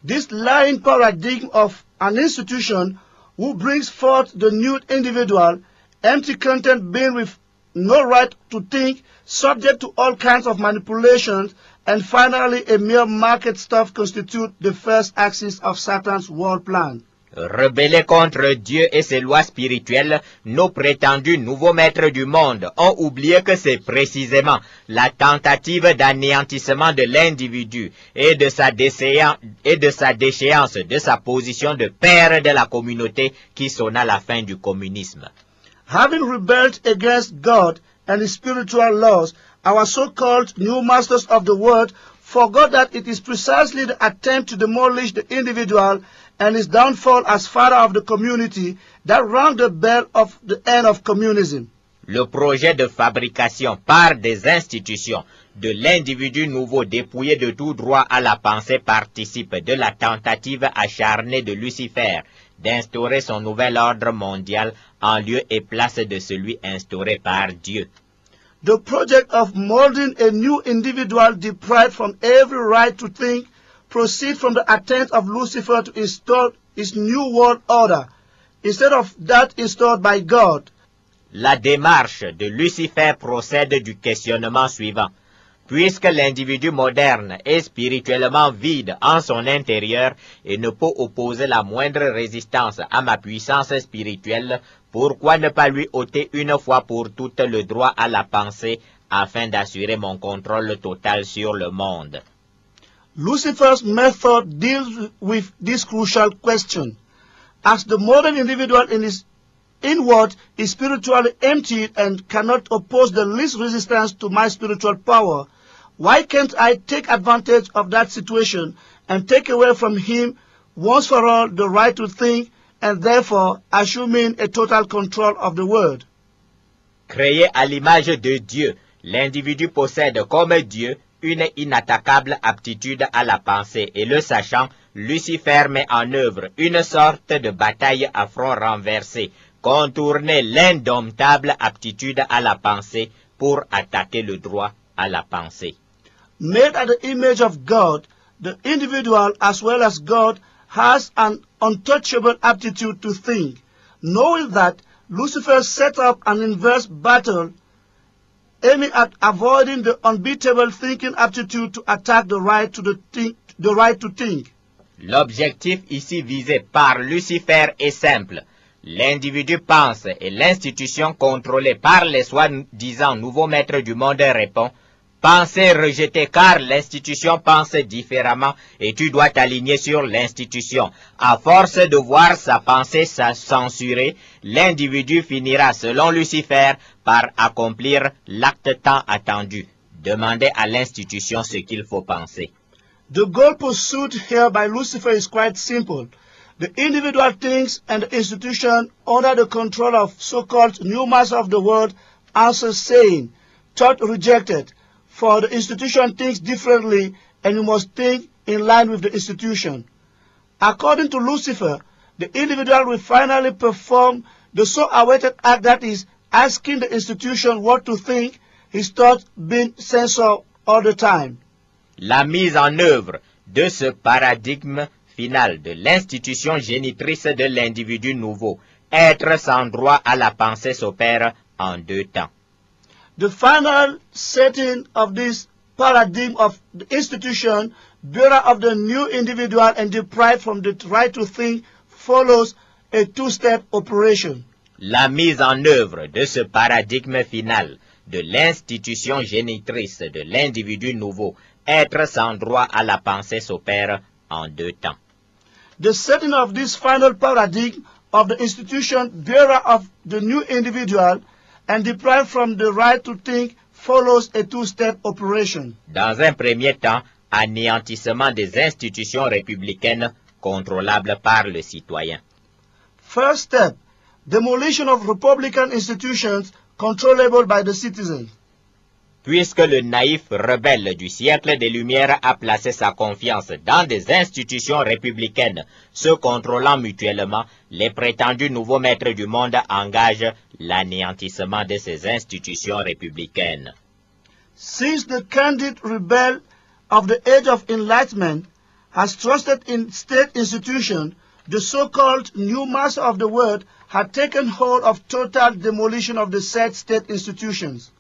This lying paradigm of an institution who brings forth the new individual, empty content being with no right to think, subject to all kinds of manipulations, and finally a mere market stuff constitute the first axis of Satan's world plan. rebellés contre Dieu et ses lois spirituelles, nos prétendus nouveaux maîtres du monde ont oublié que c'est précisément la tentative d'anéantissement de l'individu et de sa déchéance de sa position de père de la communauté qui sonna la fin du communisme. Having rebelled against God and his spiritual laws, our so-called new masters of the world forgot that it is precisely the attempt to demolish the individual and his downfall as father of the community that rang the bell of the end of communism. Le projet de fabrication par des institutions de l'individu nouveau dépouillé de tout droit à la pensée participe de la tentative acharnée de Lucifer d'instaurer son nouvel ordre mondial en lieu et place de celui instauré par Dieu. The project of molding a new individual deprived from every right to think proceeds from the attempt of Lucifer to install his new world order, instead of that installed by God. La démarche de Lucifer procède du questionnement suivant. Puisque l'individu moderne est spirituellement vide en son intérieur et ne peut opposer la moindre résistance à ma puissance spirituelle, pourquoi ne pas lui ôter une fois pour toutes le droit à la pensée afin d'assurer mon contrôle total sur le monde? Lucifer's method deals with this crucial question. As the modern individual in his inward is spiritually emptied and cannot oppose the least resistance to my spiritual power, why can't I take advantage of that situation and take away from him once for all the right to think and therefore assuming a total control of the world? Créé à l'image de Dieu, l'individu possède comme Dieu une inattaquable aptitude à la pensée et le sachant, Lucifer met en œuvre une sorte de bataille à front renversé, contourner l'indomptable aptitude à la pensée pour attaquer le droit à la pensée. Made at the image of God, the individual as well as God has an untouchable aptitude to think. Knowing that, Lucifer set up an inverse battle aiming at avoiding the unbeatable thinking aptitude to attack the right to think. L'objectif ici visé par Lucifer est simple. L'individu pense et l'institution contrôlée par les soi-disant nouveaux maîtres du monde répond « Pensez rejeter car l'institution pense différemment et tu dois t'aligner sur l'institution. » À force de voir sa pensée censurée, l'individu finira selon Lucifer par accomplir l'acte tant attendu. Demandez à l'institution ce qu'il faut penser. The goal pursued here by Lucifer is quite simple. The individual thinks and the institution under the control of so-called new master of the world answers saying, thought rejected, for the institution thinks differently and you must think in line with the institution. According to Lucifer, the individual will finally perform the so-awaited act that is asking the institution what to think, his thoughts being censored all the time. La mise en œuvre de ce paradigme final de l'institution génitrice de l'individu nouveau, être sans droit à la pensée s'opère en deux temps. The final setting of this paradigm of the institution, bearer of the new individual and deprived from the right to think, follows a two-step operation. La mise en œuvre de ce paradigme final de l'institution génitrice de l'individu nouveau, être sans droit à la pensée s'opère en deux temps. The setting of this final paradigm of the institution bearer of the new individual and deprived from the right to think follows a two-step operation. Dans un premier temps, anéantissement des institutions républicaines contrôlables par le citoyen. First step, demolition of republican institutions controllable by the citizens. Puisque le naïf rebelle du siècle des Lumières a placé sa confiance dans des institutions républicaines se contrôlant mutuellement, les prétendus nouveaux maîtres du monde engagent l'anéantissement de ces institutions républicaines. Since the candid rebel of the age of enlightenment has trusted in state institutions, the so-called new master of the world had taken hold of total demolition of the said state institutions.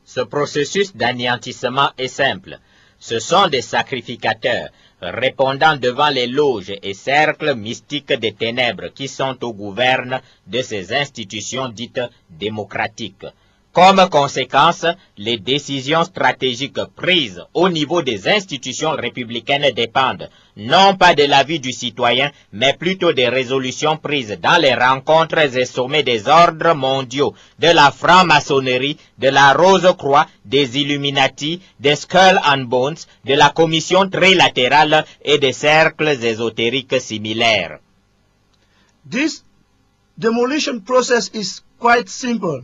Ce processus d'anéantissement est simple. Ce sont des sacrificateurs, répondant devant les loges et cercles mystiques des ténèbres qui sont au gouverne de ces institutions dites démocratiques. Comme conséquence, les décisions stratégiques prises au niveau des institutions républicaines dépendent non pas de l'avis du citoyen, mais plutôt des résolutions prises dans les rencontres et sommets des ordres mondiaux, de la franc-maçonnerie, de la Rose-Croix, des Illuminati, des Skull and Bones, de la Commission trilatérale et des cercles ésotériques similaires. This demolition process is quite simple.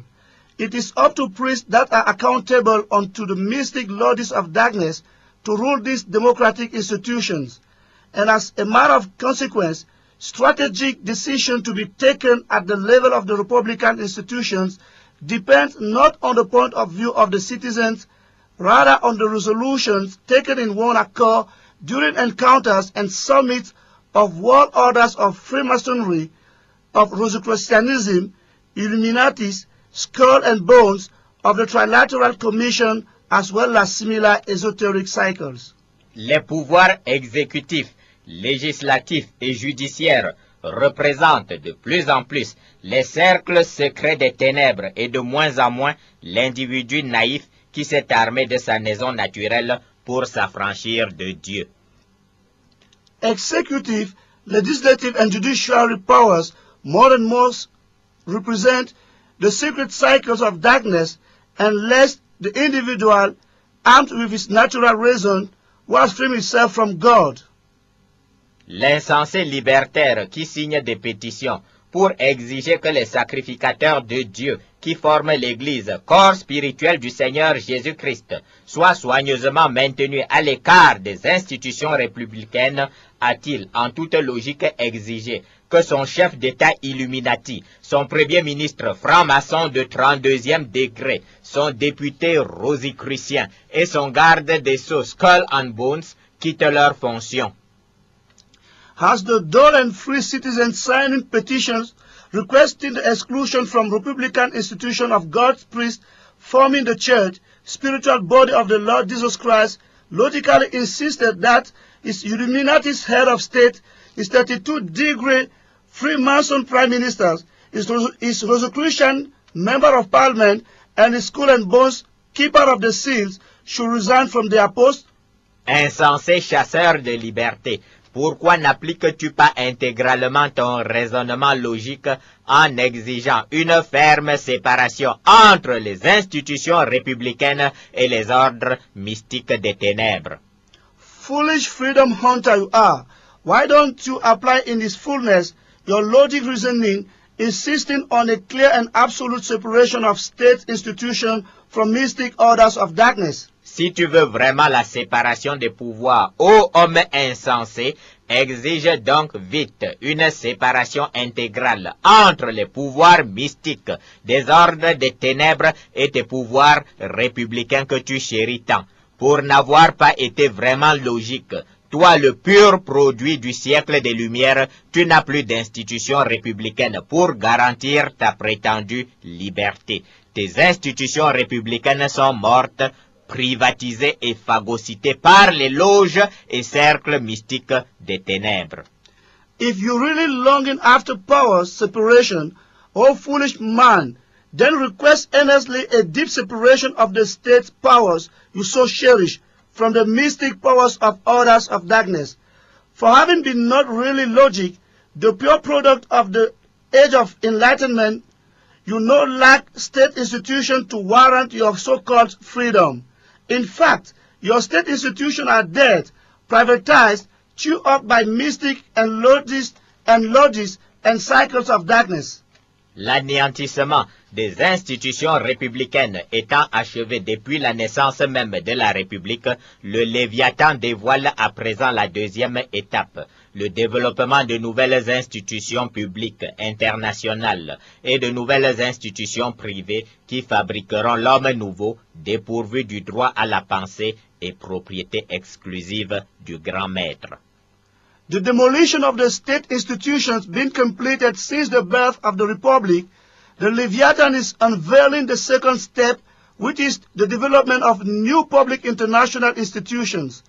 It is up to priests that are accountable unto the mystic lords of darkness to rule these democratic institutions, and as a matter of consequence, strategic decisions to be taken at the level of the Republican institutions depends not on the point of view of the citizens, rather on the resolutions taken in one accord during encounters and summits of world orders of Freemasonry, of Rosicrucianism, Illuminatis, Skull and Bones, of the Trilateral Commission, as well as similar esoteric cycles. Les pouvoirs exécutifs, législatifs et judiciaires représentent de plus en plus les cercles secrets des ténèbres et de moins en moins l'individu naïf qui s'est armé de sa raison naturelle pour s'affranchir de Dieu. Executive, legislative and judiciary powers more and more represent the secret cycles of darkness, and lest the individual, armed with his natural reason, was free himself from God. L'insensé libertaire qui signe des pétitions pour exiger que les sacrificateurs de Dieu qui forment l'Église, corps spirituel du Seigneur Jésus-Christ, soient soigneusement maintenus à l'écart des institutions républicaines, a-t-il en toute logique exigé que son chef d'État Illuminati, son premier ministre franc-maçon de 32e degré, son député rosicrucien et son garde des sceaux Skull and Bones quittent leurs fonctions. Has the dull and free citizens signing petitions requesting the exclusion from Republican institution of God's priests forming the church, spiritual body of the Lord Jesus Christ, logically insisted that his Illuminati's head of state, his 32-degree Freemason prime ministers, his Rosicrucian member of parliament, and his Skull and Bones keeper of the seals should resign from their post? Insensé chasseur de liberté, pourquoi n'appliques-tu pas intégralement ton raisonnement logique en exigeant une ferme séparation entre les institutions républicaines et les ordres mystiques des ténèbres? Foolish freedom hunter you are, why don't you apply in its fullness your logic reasoning, insisting on a clear and absolute separation of state institutions from mystic orders of darkness? Si tu veux vraiment la séparation des pouvoirs, ô homme insensé, exige donc vite une séparation intégrale entre les pouvoirs mystiques des ordres des ténèbres et tes pouvoirs républicains que tu chéris tant. Pour n'avoir pas été vraiment logique, toi le pur produit du siècle des Lumières, tu n'as plus d'institution républicaine pour garantir ta prétendue liberté. Tes institutions républicaines sont mortes, privatisées et phagocytées par les loges et cercles mystiques des ténèbres. If you really longing after power separation, O foolish man, then request earnestly a deep separation of the state powers you so cherish from the mystic powers of orders of darkness. For having been not really logic, the pure product of the age of enlightenment, you no lack state institution to warrant your so-called freedom. In fact, your state institutions are dead, privatized, chewed up by mystic and lodges and cycles of darkness. L'anéantissement des institutions républicaines étant achevé depuis la naissance même de la République, le Léviathan dévoile à présent la deuxième étape, le développement de nouvelles institutions publiques internationales et de nouvelles institutions privées qui fabriqueront l'homme nouveau dépourvu du droit à la pensée et propriété exclusive du grand maître. The demolition of the state institutions being completed since the birth of the Republic, the Leviathan is unveiling the second step, which is the development of new public international institutions.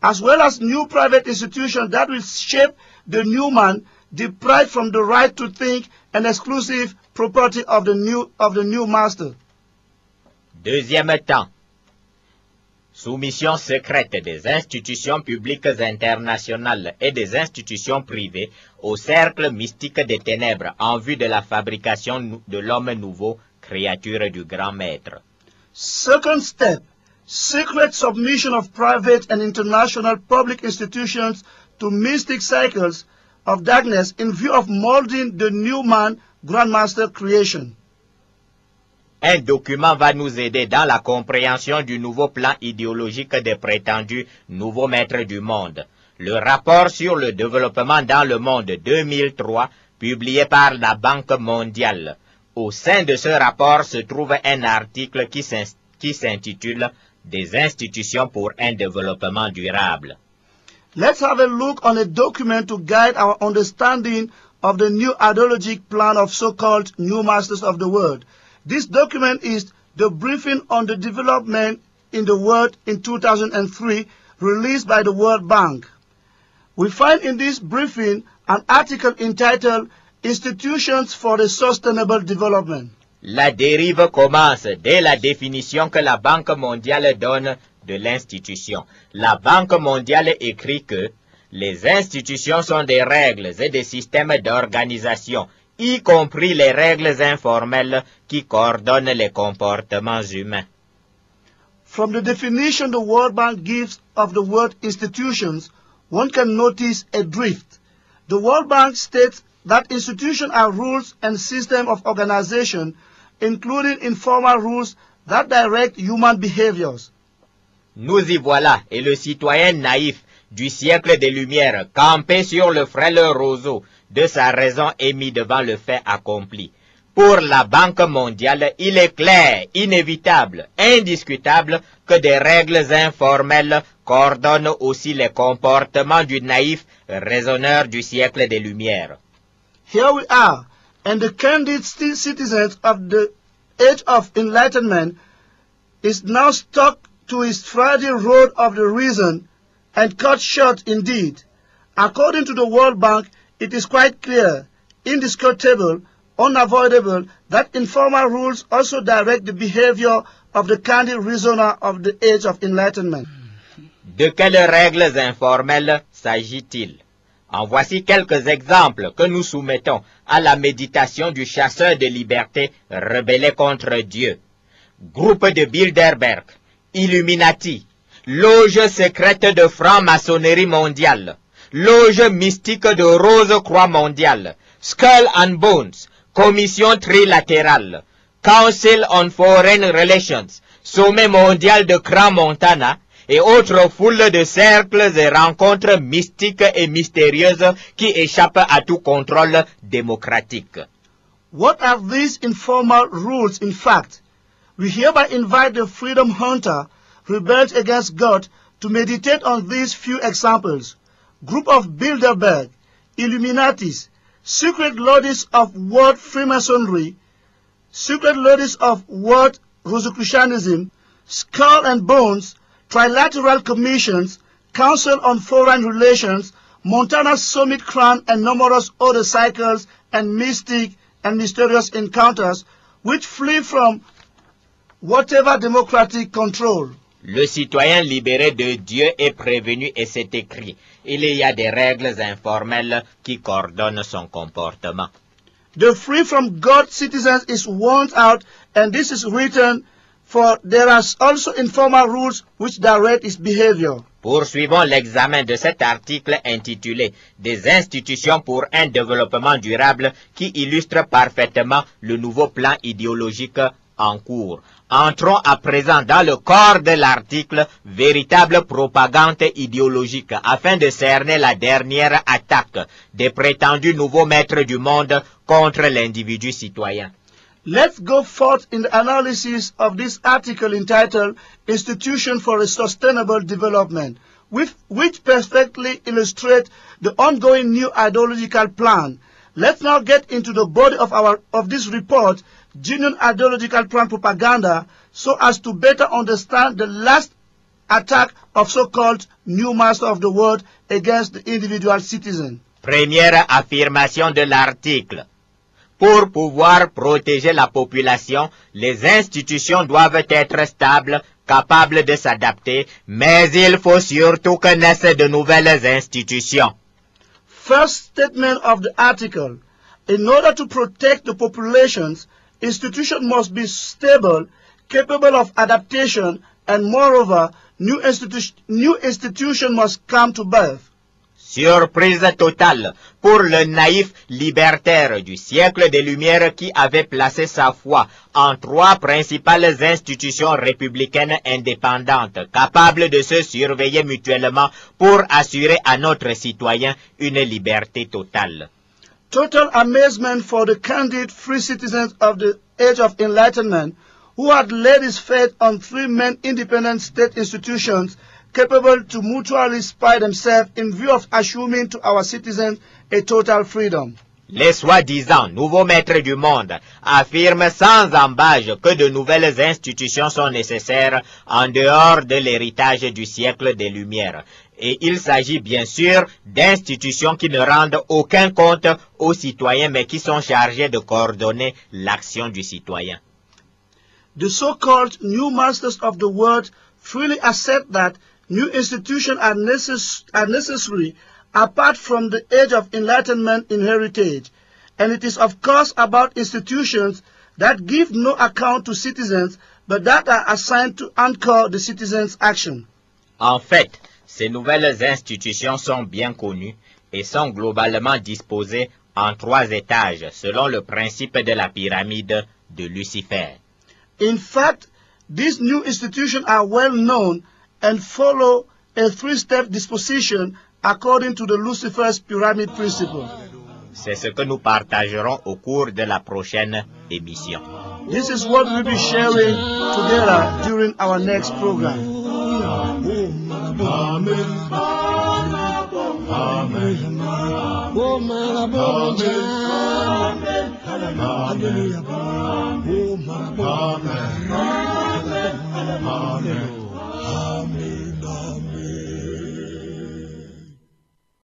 as well as new private institutions that will shape the new man, deprived from the right to think and exclusive property of the new master. Deuxième temps. Soumission secrète des institutions publiques internationales et des institutions privées au cercle mystique des ténèbres en vue de la fabrication de l'homme nouveau, créature du grand maître. Second step, secret submission of private and international public institutions to mystic cycles of darkness in view of molding the new man, Grandmaster creation. Un document va nous aider dans la compréhension du nouveau plan idéologique des prétendus nouveaux maîtres du monde. Le rapport sur le développement dans le monde 2003, publié par la Banque mondiale. Au sein de ce rapport se trouve un article qui s'intitule « Des institutions pour un développement durable ». Let's have a look on a document to guide our understanding of the new ideologic plan of so-called new masters of the world. This document is the briefing on the development in the world in 2003, released by the World Bank. We find in this briefing an article entitled Institutions for a Sustainable Development. La dérive commence dès la définition que la Banque mondiale donne de l'institution. La Banque mondiale écrit que les institutions sont des règles et des systèmes d'organisation, y compris les règles informelles qui coordonnent les comportements humains. From the definition the World Bank gives of the word institutions, one can notice a drift. The World Bank states that institutions are rules and systems of organization, including informal rules that direct human behaviors. Nous y voilà, et le citoyen naïf du siècle des Lumières, campé sur le frêle roseau de sa raison est mis devant le fait accompli. Pour la Banque mondiale, il est clair, inévitable, indiscutable que des règles informelles coordonnent aussi les comportements du naïf raisonneur du siècle des Lumières. Here we are, and the candid citizens of the age of enlightenment is now stuck to his fragile road of the reason and cut short indeed. According to the World Bank, it is quite clear, indiscutable, unavoidable that informal rules also direct the behavior of the candid reasoner of the age of enlightenment. De quelles règles informelles s'agit-il? En voici quelques exemples que nous soumettons à la méditation du chasseur de liberté rebellé contre Dieu. Groupe de Bilderberg, Illuminati, loge secrète de franc-maçonnerie mondiale, loge mystique de Rose-Croix mondiale, Skull and Bones, commission trilatérale, Council on Foreign Relations, sommet mondial de Crans-Montana, et autres foules de cercles et rencontres mystiques et mystérieuses qui échappent à tout contrôle démocratique. What are these informal rules in fact? We hereby invite the freedom hunter, rebelled against God, to meditate on these few examples. Group of Bilderberg, Illuminatis, secret lords of world Freemasonry, secret lords of world Rosicrucianism, Skull and Bones, Trilateral Commissions, Council on Foreign Relations, Montana Summit Crown, and numerous other cycles and mystic and mysterious encounters which flee from whatever democratic control. Le citoyen libéré de Dieu est prévenu et c'est écrit. Il y a des règles informelles qui coordonnent son comportement. The free from God citizens is warned out, and this is written, for there are also informal rules which direct his behavior. Poursuivons l'examen de cet article intitulé « Des institutions pour un développement durable » qui illustre parfaitement le nouveau plan idéologique en cours. Entrons à présent dans le corps de l'article « Véritable propagande idéologique » afin de cerner la dernière attaque des prétendus nouveaux maîtres du monde contre l'individu citoyen. Let's go forth in the analysis of this article entitled Institution for a Sustainable Development, which perfectly illustrates the ongoing new ideological plan. Let's now get into the body of this report, Genuine Ideological Plan Propaganda, so as to better understand the last attack of so-called new master of the world against the individual citizen. Première affirmation de l'article. Pour pouvoir protéger la population, les institutions doivent être stables, capables de s'adapter, mais il faut surtout que naissent de nouvelles institutions. First statement of the article. In order to protect the populations, institutions must be stable, capable of adaptation, and moreover, new institutions must come to birth. Surprise totale pour le naïf libertaire du siècle des Lumières qui avait placé sa foi en trois principales institutions républicaines indépendantes, capables de se surveiller mutuellement pour assurer à notre citoyen une liberté totale. Total amazement for the candid free citizens of the Age of Enlightenment who had laid his faith on three main independent state institutions capable to mutually spy themselves in view of assuming to our citizens a total freedom. Les soi-disant nouveaux maîtres du monde affirment sans embâche que de nouvelles institutions sont nécessaires en dehors de l'héritage du siècle des Lumières. Et il s'agit bien sûr d'institutions qui ne rendent aucun compte aux citoyens mais qui sont chargées de coordonner l'action du citoyen. The so-called new masters of the world freely accept that new institutions are necessary apart from the Age of Enlightenment in heritage, and it is of course about institutions that give no account to citizens but that are assigned to anchor the citizens' action. En fait, ces nouvelles institutions sont bien connues et sont globalement disposées en trois étages selon le principe de la pyramide de Lucifer. In fact, these new institutions are well known and follow a three-step disposition according to the Lucifer's pyramid principle. C'est ce que nous partagerons au cours de la prochaine émission. This is what we'll be sharing together during our next program. Amen.